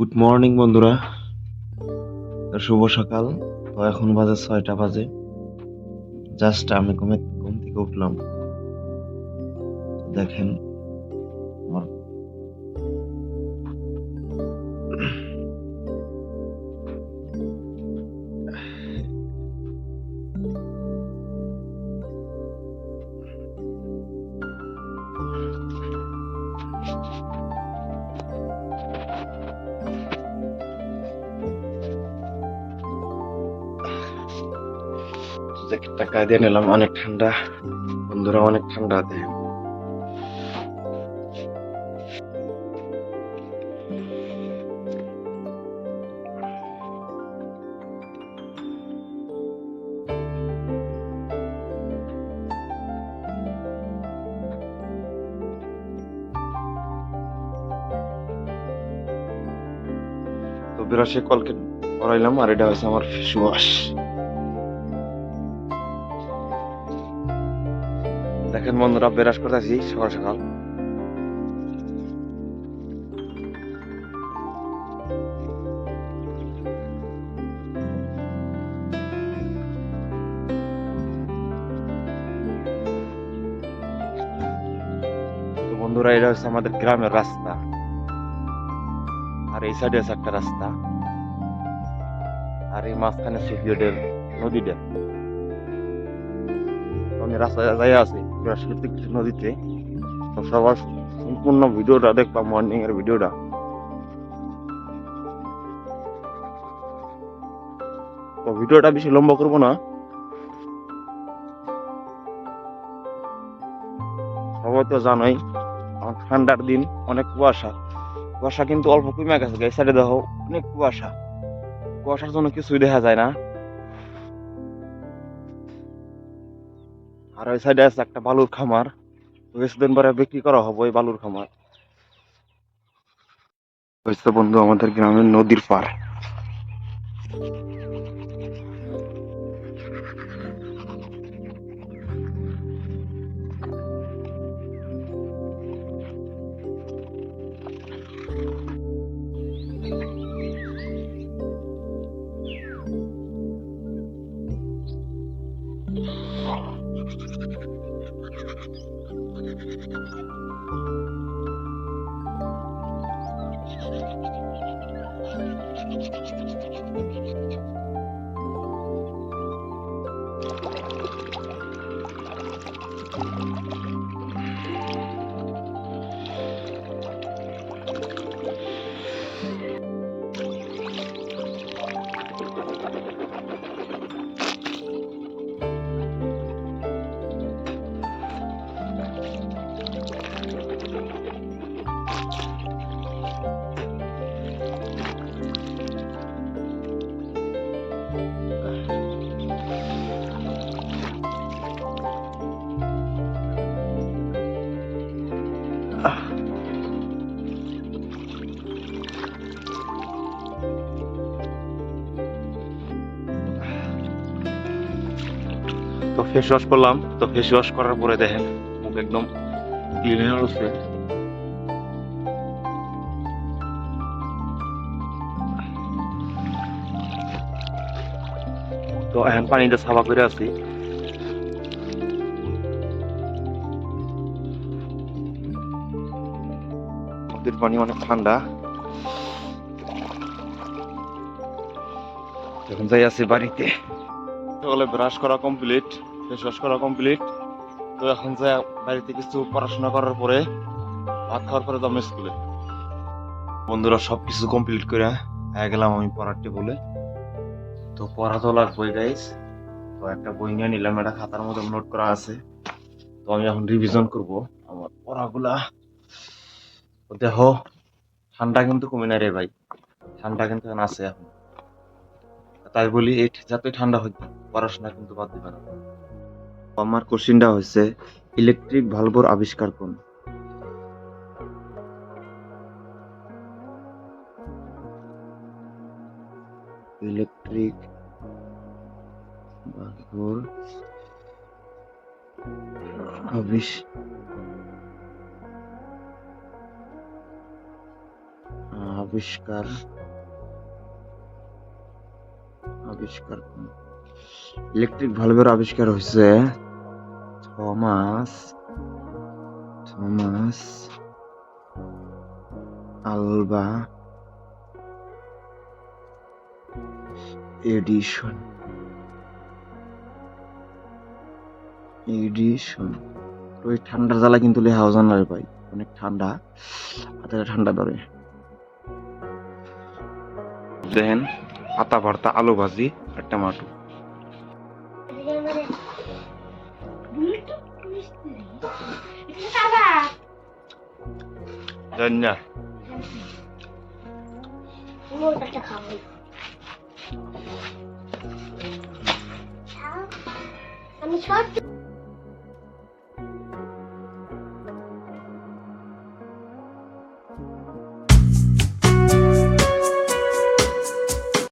Good morning বন্ধুরা, শুভ সকাল। তো এখন বাজে 6টা বাজে। জাস্ট আমি ঘুম থেকে উঠলাম। দেখেন আমার জ্যাকেটটা গায়ে দিয়ে নিলাম, অনেক ঠান্ডা বন্ধুরা, অনেক ঠান্ডা। দেখেন তো বিরাশে কলকে করাইলাম, আর এটা হচ্ছে আমার ফেস ওয়াশ। দেখেন বন্ধুরা, বিরাশ করতেছি সকাল সকাল। তো বন্ধুরা, এটা হচ্ছে আমাদের গ্রামের রাস্তা, আর এই সাইডে আছে একটা রাস্তা, আর এই মাঝখানে সিলেটের নদীটা। তো আমি রাস্তায় যাই আছি নদীতে। তো সবার সম্পূর্ণ ভিডিওটা দেখলাম, মর্নিং এর ভিডিওটা। তো ভিডিওটা বেশি লম্বা করবো না। সবাই তো জানোই ঠান্ডার দিন, অনেক কুয়াশা। কুয়াশা কিন্তু অল্প কমে গেছে, এই সাইডে দেখো অনেক কুয়াশা। কুয়াশার জন্য কিছুই দেখা যায় না। আর ওই সাইডে আছে একটা বালুর খামার, কিছুদিন পরে বিক্রি করা হবে ওই বালুর খামার। হয়েছে বন্ধু আমাদের গ্রামের নদীর পার। তো ফেস ওয়াশ করলাম। তো ফেস ওয়াশ করার পরে দেখেন মুখ একদম ক্লিন হয়ে গেছে। তো এখন পানিতে সাফা করে আছি। নদীর পানি অনেক ঠান্ডা। এখন যাই আছি বাড়িতে। সকালে ব্রাশ করা কমপ্লিট, ফেস ওয়াশ করা কমপ্লিট। তো এখন যাই বাড়িতে কিছু পড়াশোনা করার পরে, ভাত খাওয়ার পরে যাবো স্কুলে। বন্ধুরা, সবকিছু কমপ্লিট করে গেলাম আমি পড়ার টেবিলে। তো পড়া তো লাগবেই গাইস। তো একটা বই নিয়ে নিলাম, এটা খাতার মধ্যে নোট করা আছে। তো আমি এখন রিভিশন করব আমার পড়াগুলা। তো দেখো ঠান্ডা কিন্তু কমে না রে ভাই, ঠান্ডা কিন্তু এখন আছে এখন। তাই বলি এই যতই ঠান্ডা হোক পড়াশোনা কিন্তু বাদ দিবে না। আমার কোশ্চিনটা হচ্ছে, ইলেকট্রিক ভালভের আবিষ্কার কোন? ইলেকট্রিক ভালভের আবিষ্কার আবিষ্কার ইলেকট্রিক ভালভের আবিষ্কার হয়েছে Thomas Thomas Alva Edison Edison তো এই ঠান্ডার জ্বালা কিন্তু লেহা জানা রে ভাই, অনেক ঠান্ডা, হাতে ঠান্ডা ধরে। দেখেন পাতা ভর্তা আলু ভাজি আর টমেটো। জানি না আমি